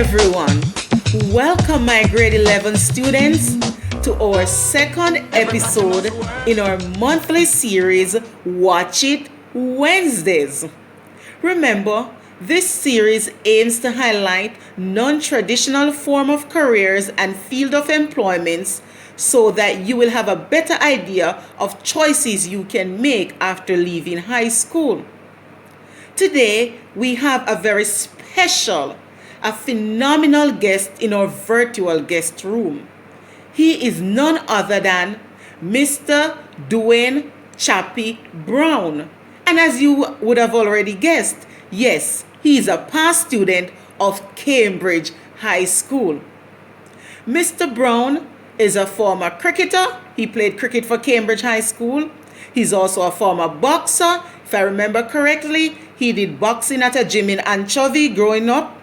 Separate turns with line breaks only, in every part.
everyone. Welcome, my grade 11 students, to our second episode in our monthly series, Watch It Wednesdays. Remember, this series aims to highlight non-traditional form of careers and field of employments so that you will have a better idea of choices you can make after leaving high school. Today, we have a very special, a phenomenal guest in our virtual guest room. He is none other than Mr. Dwayne Chappie Brown. And as you would have already guessed, yes, he is a past student of Cambridge High School. Mr. Brown is a former cricketer. He played cricket for Cambridge High School. He's also a former boxer. If I remember correctly, he did boxing at a gym in Anchovy growing up.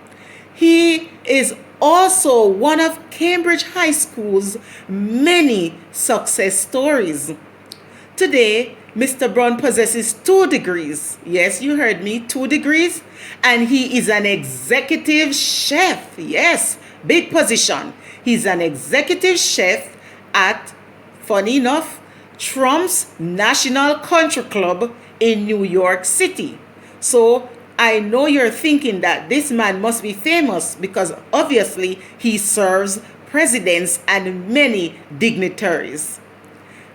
He is also one of Cambridge High School's many success stories. Today, Mr. Brown possesses 2 degrees. Yes, you heard me, 2 degrees. And he is an executive chef. Yes, big position. He's an executive chef at, funny enough, Trump's National Country Club in New York City. So I know you're thinking that this man must be famous because obviously he serves presidents and many dignitaries.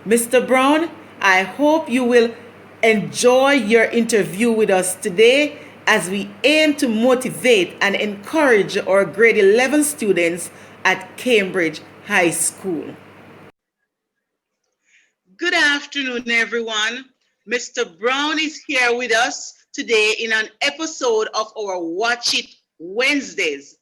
Mr. Brown, I hope you will enjoy your interview with us today as we aim to motivate and encourage our grade 11 students at Cambridge High School. Good afternoon, everyone. Mr. Brown is here with us today in an episode of our Watch It Wednesdays.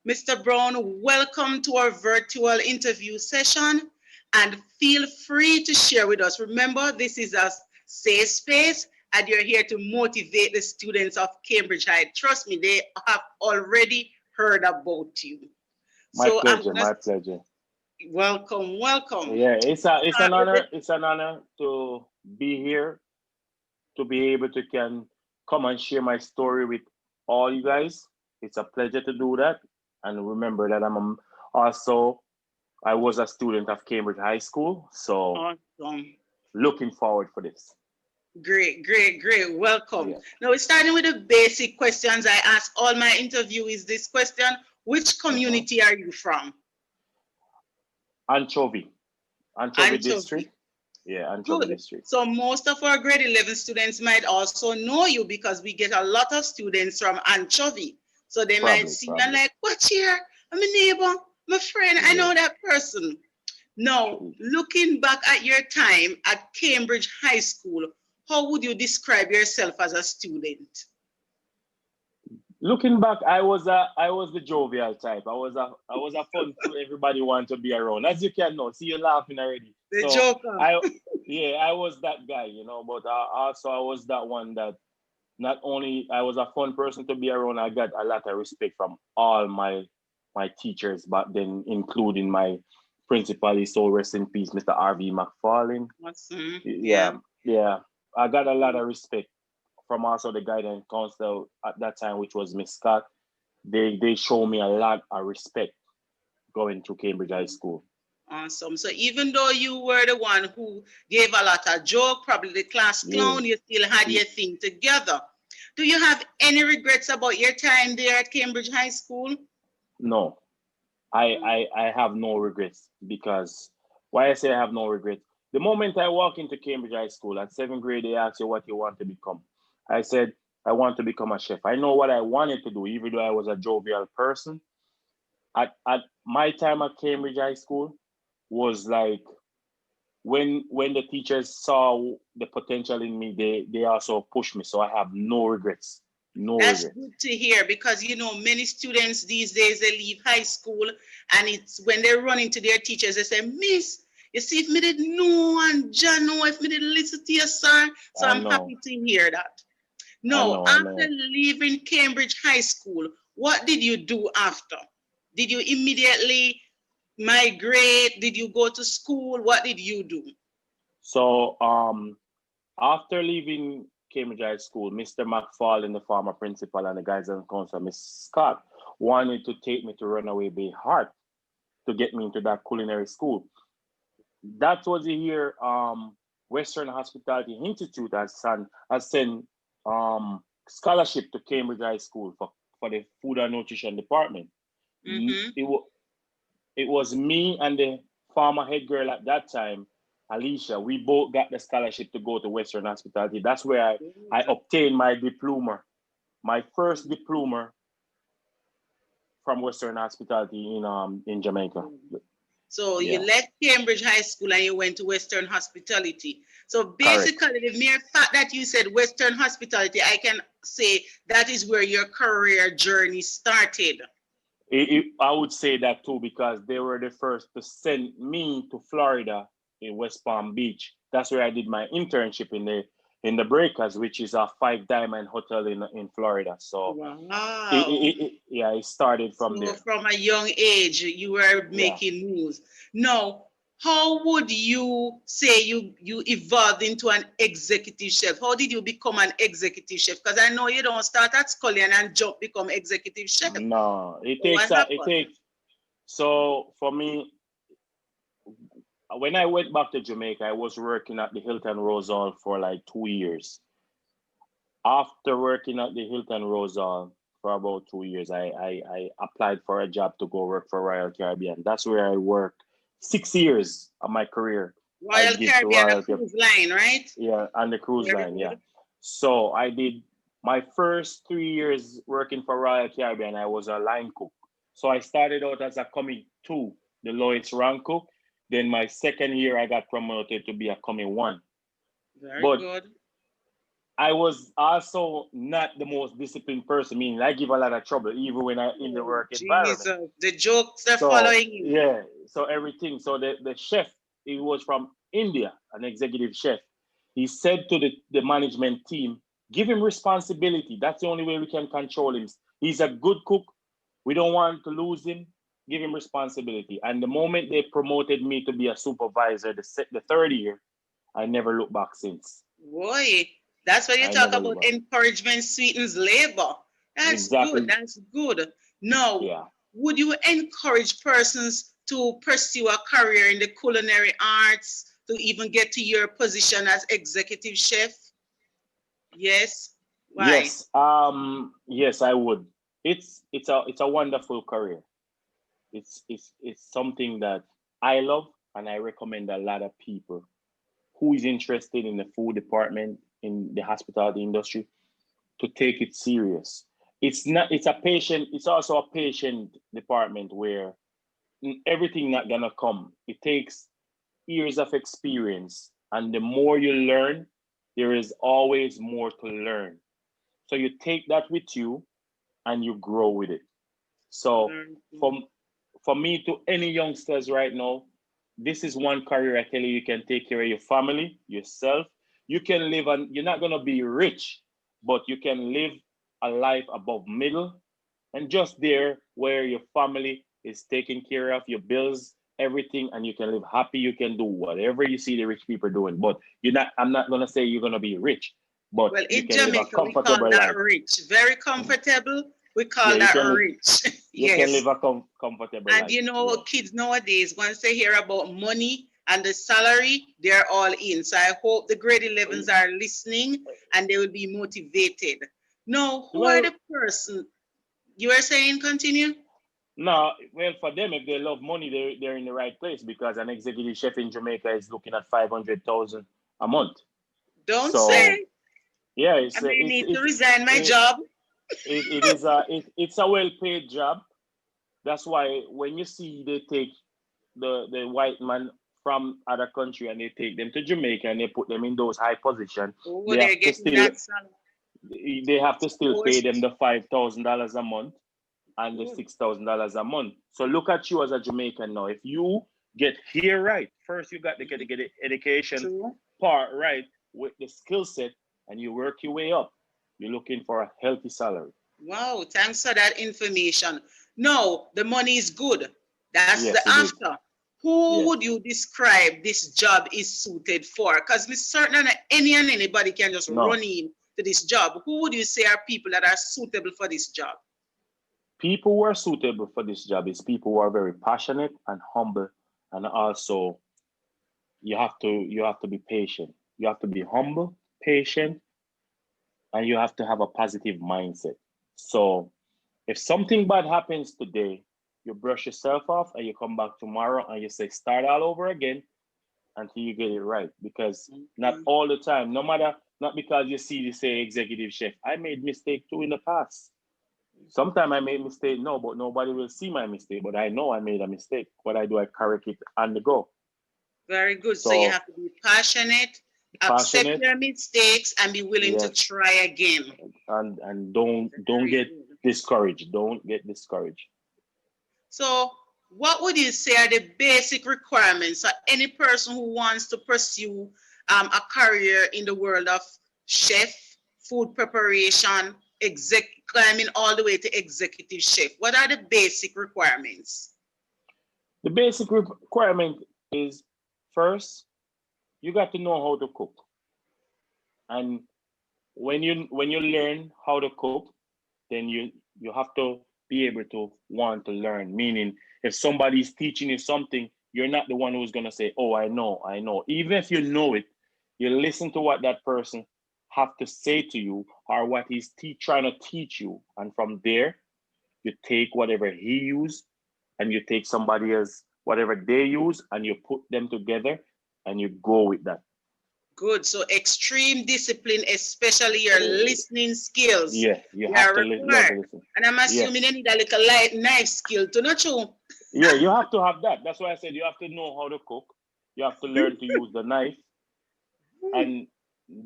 Mr. Brown, welcome to our virtual interview session and feel free to share with us. Remember, this is a safe space and you're here to motivate the students of Cambridge High. Trust me, they have already heard about you.
My pleasure, my pleasure.
Welcome, welcome.
Yeah, it's an honor. It's an honor to be here, to be able to can come and share my story with all you guys. It's a pleasure to do that. And remember that also I was a student of Cambridge High School, so
Awesome.
looking forward for this.
Great, great, great. Welcome.
Yeah.
Now we're starting with the basic questions I ask all my interviewees this question. Which community are you from?
Anchovy. Anchovy district. Yeah, Anchovy
Good.
district.
So most of our grade 11 students might also know you because we get a lot of students from Anchovy. So they might see you and like, what's here? I'm a neighbor, my friend, I know that person. Now, looking back at your time at Cambridge High School, how would you describe yourself as a student?
Looking back, I was the jovial type. I was a fun to everybody want to be around. As you can know, see you laughing already.
The joker.
I was that guy, but also I was that one that not only I was a fun person to be around, I got a lot of respect from all my teachers back then, including my principal, so rest in peace, Mr. R.V. McFarlane.
Awesome.
Yeah. I got a lot of respect from also the guidance counselor at that time, which was Miss Scott. They show me a lot of respect going to Cambridge High School.
Awesome. So even though you were the one who gave a lot of joke, probably the class clown, you still had your thing together. Do you have any regrets about your time there at Cambridge High School?
No, I have no regrets because why I say I have no regrets. The moment I walk into Cambridge High School at 7th grade, they ask you what you want to become. I said, I want to become a chef. I know what I wanted to do, even though I was a jovial person. At my time at Cambridge High School was like when the teachers saw the potential in me, they also pushed me. So I have no regrets.
That's good to hear because many students these days they leave high school and it's when they run into their teachers, they say, Miss, you see, if me did know and John know, if me did listen to your sir. So I'm happy to hear that. No, after leaving Cambridge High School, what did you do after? Did you immediately migrate? Did you go to school? What did you do?
So after leaving Cambridge High School, Mr. McFarlane, the former principal, and the guidance counselor, Miss Scott, wanted to take me to Runaway Bay Heart to get me into that culinary school. That was the year Western Hospitality Institute has sent scholarship to Cambridge High School for the food and nutrition department.
Mm-hmm.
It was me and the former head girl at that time, Alicia. We both got the scholarship to go to Western Hospitality. That's where I obtained my diploma, my first diploma from Western Hospitality in Jamaica.
So you
Yeah,
left Cambridge High School and you went to Western Hospitality. So
correct.
basically, the mere fact that you said Western Hospitality, I can say that is where your career journey started.
I would say that too because they were the first to send me to Florida in West Palm Beach. That's where I did my internship in the Breakers, which is a 5 diamond hotel in Florida. So
Wow.
yeah, it started from
So
there.
from a young age, you were
Yeah.
making moves. Now, how would you say you evolved into an executive chef? How did you become an executive chef? Because I know you don't start at Scullion and jump become executive chef.
No,
So what
it
happened?
takes. So for me, when I went back to Jamaica, I was working at the Hilton Rose Hall for like 2 years. After working at the Hilton Rose Hall for about 2 years, I applied for a job to go work for Royal Caribbean. That's where I worked 6 years of my career. I
Royal
did to
Caribbean, a
Royal Caribbean,
cruise line, right?
yeah, on the cruise
Very
line, yeah.
good.
So I did my first 3 years working for Royal Caribbean. I was a line cook. So I started out as a coming two, the lowest rank cook. Then my second year, I got promoted to be a coming one.
Very
But
good.
I was also not the most disciplined person, meaning I give a lot of trouble even when I in the
Oh,
work environment.
Jesus. The jokes are
So
following you.
yeah, so everything. So the chef, he was from India, an executive chef. He said to the management team, give him responsibility. That's the only way we can control him. He's a good cook. We don't want to lose him. Give him responsibility. And the moment they promoted me to be a supervisor, the third year, I never looked back since.
Boy, that's when you
I
talk
never looked
about
back.
encouragement sweetens labor. That's good.
Exactly.
That's good. Now,
Yeah.
would you encourage persons to pursue a career in the culinary arts to even get to your position as executive chef? Yes. Why?
Yes. Yes, I would. It's a wonderful career. It's something that I love and I recommend a lot of people who is interested in the food department in the hospitality industry to take it serious. It's also a patient department where everything not gonna come. It takes years of experience and the more you learn, there is always more to learn. So you take that with you and you grow with it. So
Very good.
from for me to any youngsters right now, this is one career I tell you you can take care of your family, yourself. You can live and you're not gonna be rich, but you can live a life above middle and just there where your family is taken care of, your bills, everything, and you can live happy. You can do whatever you see the rich people doing. But you're not. I'm not gonna say you're gonna be rich, but
Well,
you
in
can live a
Jamaica, we call
comfortable
that
life.
rich. Very comfortable. We
Yeah,
call
you
that
can live.
rich.
You can
Yes.
live a comfortable
And
life.
you know,
Yeah.
kids nowadays, once they hear about money and the salary, they're all in. So I hope the grade 11s are listening and they will be motivated. Now, who are
Well,
the person you are saying? Continue.
no. Well, for them, if they love money, they're in the right place because an executive chef in Jamaica is looking at 500,000 a month.
Don't
So
say
yeah,
I may need to resign my
it,
job.
it's a well paid job. That's why when you see they take the white man from other country and they take them to Jamaica and they put them in those high position,
Oh,
they
they're
have to
getting
still
that salary.
pay
Post.
them the $5,000 a month and the
Oh,
$6,000 a month. So look at you as a Jamaican now. If you get here right, first you got to get the education
true.
part right with the skill set, and you work your way up. You're looking for a healthy salary.
Wow, thanks for that information. No, the money is good. That's the
Yes, it is.
after. Who would
Yes.
you describe this job is suited for? Because we're certain that any and anybody can just run
No.
in to this job. Who would you say are people that are suitable for this job?
People who are suitable for this job is people who are very passionate and humble, and also you have to be patient. You have to be humble, patient, and you have to have a positive mindset. So if something bad happens today, you brush yourself off and you come back tomorrow and you say start all over again until you get it right. Because not
Mhm.
all the time, no matter, not because you see the say executive chef, I made mistake too in the past. Sometimes I made mistake, no, but nobody will see my mistake. But I know I made a mistake. What I do, I correct it on the go.
Very good. So you
So
have to be passionate, accept
passionate,
your mistakes, and be willing to
yes,
try again.
and don't
Very
get
good.
discouraged. Don't get discouraged.
So, what would you say are the basic requirements for any person who wants to pursue a career in the world of chef, food preparation, climbing all the way to executive chef? What are the basic requirements?
The basic requirement is first you got to know how to cook, and when you learn how to cook, then you have to be able to want to learn. Meaning, if somebody's teaching you something, you're not the one who's gonna say, "Oh, I know." Even if you know it, you listen to what that person have to say to you or what he's trying to teach you, and from there you take whatever he used and you take somebody else whatever they use and you put them together and you go with that.
Good. So, extreme discipline, especially your
Uh,
listening skills,
yeah, you
they
have
are
to love
required.
listen.
And I'm assuming
Yes,
you need a little light knife skill to not you.
yeah, you have to have that. That's why I said you have to know how to cook. You have to learn to use the knife, and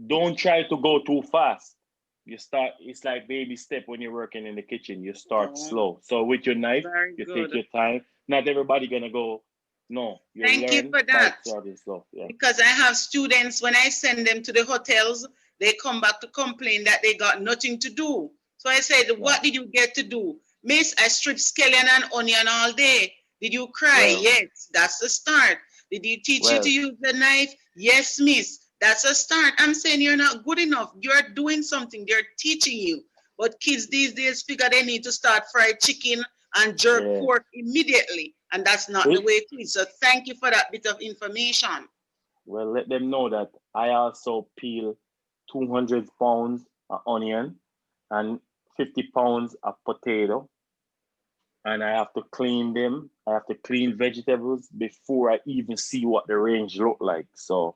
don't try to go too fast. You start. It's like baby step when you're working in the kitchen. You start
Oh,
slow. So with your knife,
very
you take
good.
your time. Not everybody gonna go. No, you
Thank you
learn
for
by
that.
starting slow. Yeah.
Because I have students, when I send them to the hotels, they come back to complain that they got nothing to do. So I said,
Yeah.
what did you get to do? Miss, I stripped scallion and onion all day. Did you cry?
Well,
Yes, that's the start. Did you teach you to
well,
use the knife? Yes, miss. That's a start. I'm saying you're not good enough. You're doing something. They're teaching you. But kids these days figure they need to start fried chicken and jerk
yeah.
pork immediately. And that's not the
It,
way it is. So thank you for that bit of information.
well, let them know that I also peel 200 pounds of onion and 50 pounds of potato, and I have to clean them. I have to clean vegetables before I even see what the range look like. So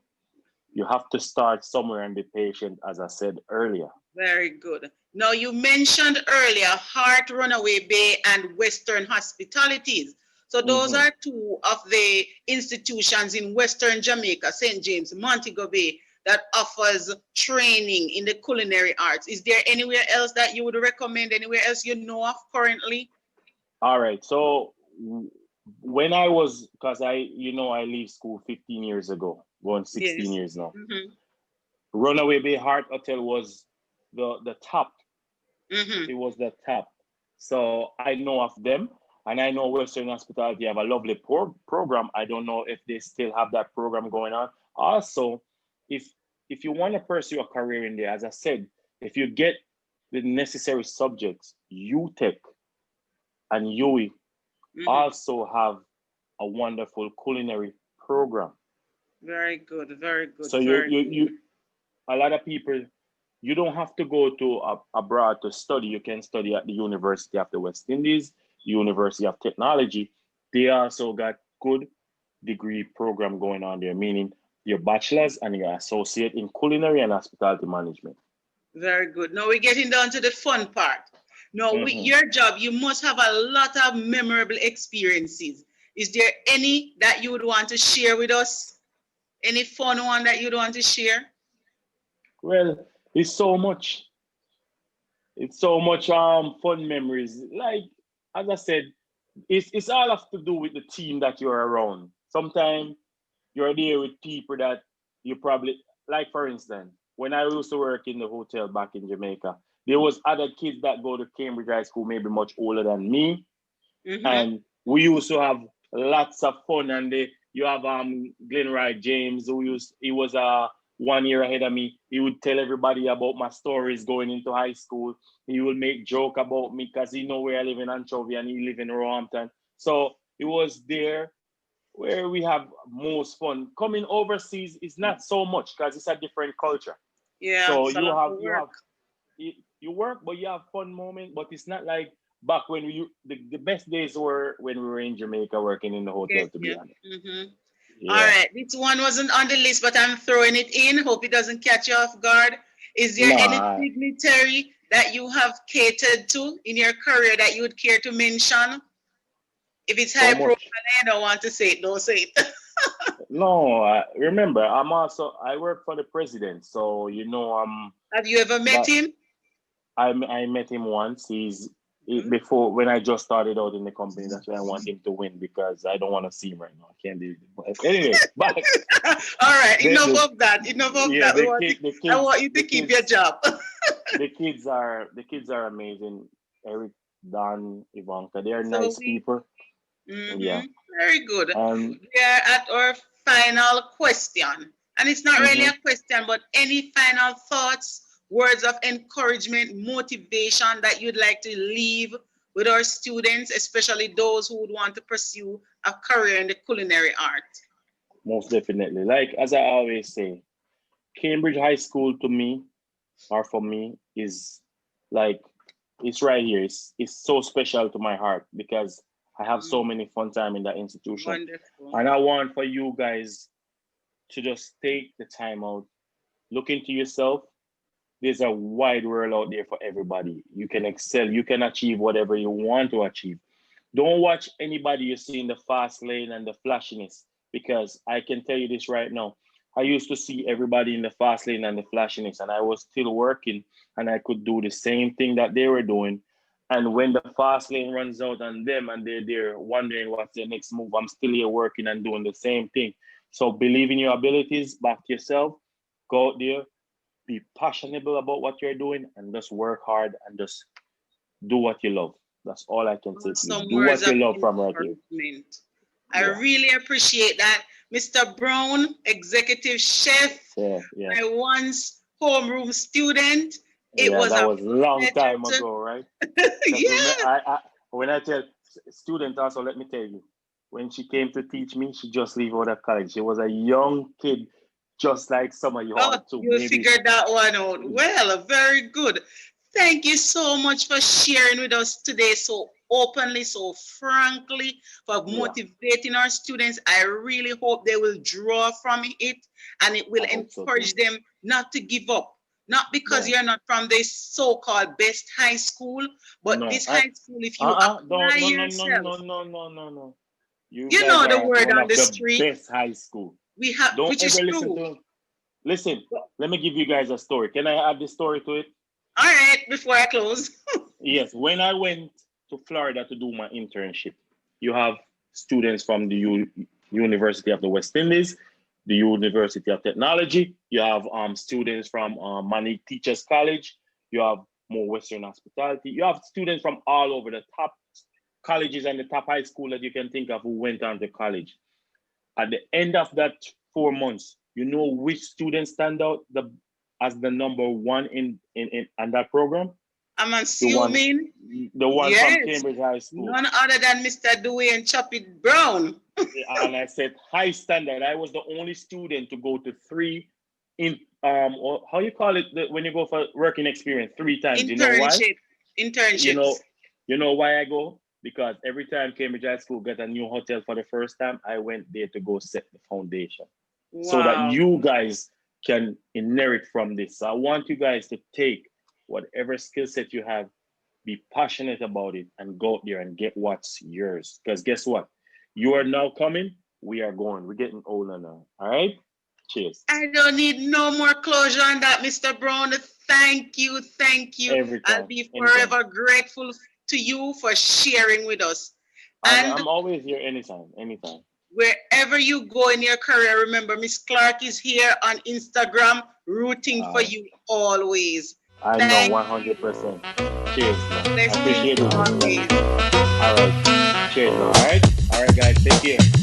you have to start somewhere and be patient, as I said earlier.
Very good. Now, you mentioned earlier Heart Runaway Bay and Western Hospitalities. So, those
Hmm.
are two of the institutions in Western Jamaica, St. James, Montego Bay, that offers training in the culinary arts. Is there anywhere else that you would recommend, anywhere else you know of currently?
All right. So when I was, because I leave school 15 years ago, going 16
Yes.
years now.
Mm-hmm.
Runaway Bay Heart Hotel was the top.
Mm-hmm.
It was the top. So I know of them, and I know Western Hospitality have a lovely program. I don't know if they still have that program going on. Also, if if you want to pursue a career in there, as I said, if you get the necessary subjects, UTech and UE
Mm-hmm.
also have a wonderful culinary program.
Very good. Very good.
So you
Very
you
good.
you a lot of people, you don't have to go to abroad to study. You can study at the University of the West Indies, University of Technology. They also got good degree program going on there, meaning your bachelor's and your associate in culinary and hospitality management.
Very good. Now we're getting down to the fun part. Now, with
Hmm.
your job, you must have a lot of memorable experiences. Is there any that you would want to share with us? Any fun one that you'd want to share?
Well, it's so much. It's so much fun memories. Like as I said, it's all have to do with the team that you're around. Sometimes you're there with people that you probably, like for instance, when I used to work in the hotel back in Jamaica, there was other kids that go to Cambridge High School, maybe much older than me,
Mm-hmm.
and we used to have lots of fun. And you have Glenroy James, who used he was a 1 year ahead of me. He would tell everybody about my stories going into high school. He would make joke about me because he know where I live in Anchovy and he live in Roehampton. So it was there where we have most fun. Coming overseas is not so much because it's a different culture.
Yeah,
So
it's a lot of
you
work.
have you work, but you have fun moment. But it's not like back when the best days were when we were in Jamaica working in the
Yes,
hotel. To be
yeah.
honest,
All
yeah.
right, this one wasn't on the list, but I'm throwing it in. Hope it doesn't catch you off guard. Is there any
Nah,
dignitary that you have catered to in your career that you would care to mention? If it's
so
high profile,
much.
I don't want to say it. Don't say it.
No, remember, I work for the president, so
Have you ever met
that
him?
I met him once. Before when I just started out in the company. That's why I want him to win because I don't want to see him right now. I can't do it. But anyway, but
All right, enough
the
of that. Enough of
yeah,
that. I want you to
the
keep your
kids,
job.
the kids are amazing. Eric, Don, Ivanka, they are
So
nice
we,
people. Yeah.
mm-hmm, very good.
Um.
We are at our final question. And it's not really
mhm.
a question, but any final thoughts, words of encouragement, motivation that you'd like to leave with our students, especially those who would want to pursue a career in the culinary art?
Most definitely. Like as I always say, Cambridge High School to me or for me is like it's right here. It's so special to my heart because I have so
Mm,
many fun time in that institution.
wonderful.
And I want for you guys to just take the time out, look into yourself. There's a wide world out there for everybody. You can excel, you can achieve whatever you want to achieve. Don't watch anybody you see in the fast lane and the flashiness, because I can tell you this right now. I used to see everybody in the fast lane and the flashiness, and I was still working and I could do the same thing that they were doing. And when the fast lane runs out on them and they're there wondering what's their next move, I'm still here working and doing the same thing. So believe in your abilities, back yourself, go out there, be passionate about what you're doing, and just work hard and just do what you love. That's all I can say to you.
Some
Do
words
what
of
you love from right here.
encouragement. I
Yeah,
really appreciate that. Mr. Brown, executive chef,
yeah, yeah,
my once homeroom student. It
yeah.
was
That
a
was a long
pleasure
time ago, right?
to,
Because
yeah.
when I tell students also, let me tell you, when she came to teach me, she just leave out of college. She was a young kid, just like some of you
Oh,
are too.
you
Maybe,
figured that one out. Well, very good. Thank you so much for sharing with us today so openly, so frankly, for
yeah.
motivating our students. I really hope they will draw from it and it will
I hope so too.
encourage them not to give up. Not because
No,
you're not from this so-called best high school, but
no.
this high school, if you
Don't,
apply
no, no, no,
yourself,
no, no, no, no, no. You
you
guys
know the
are
word
one
on
of
the
the
street.
best high school.
We have,
Don't
which is
ever listen
true.
to. Listen, let me give you guys a story. Can I add this story to it?
All right, before I close.
Yes, when I went to Florida to do my internship, you have students from the University of the West Indies, the University of Technology. You have students from Manic Teachers College. You have more Western Hospitality. You have students from all over the top colleges and the top high school that you can think of who went on to college. At the end of that 4 months, you know which students stand out as the number one in that program?
I'm
The one
assuming,
the one from
yes,
Cambridge High School.
none other than Mr. Dwayne Choppy Brown.
And I said high standard. I was the only student to go to three in or how you call it when you go for working experience 3 times. You know why?
Internship,
You
internships.
know, you know why I go? Because every time Cambridge High School got a new hotel for the first time, I went there to go set the foundation so that
Wow.
you guys can inherit from this. So I want you guys to take whatever skill set you have, be passionate about it, and go out there and get what's yours. Because guess what? You are now coming, we are going. We're getting older now. All right? Cheers.
I don't need no more closure on that, Mr. Brown. Thank you, thank you.
Every
I'll
time,
be
anytime.
forever grateful to you for sharing with us.
And
And
I'm always here anytime, anytime.
wherever you go in your career, remember Miss Clark is here on Instagram rooting for
Uh,
you always.
I know
Thank you.
100%. Cheers, man. I
Blessings
appreciate it.
always.
All right. Cheers, man. All right. All right, guys. Take care.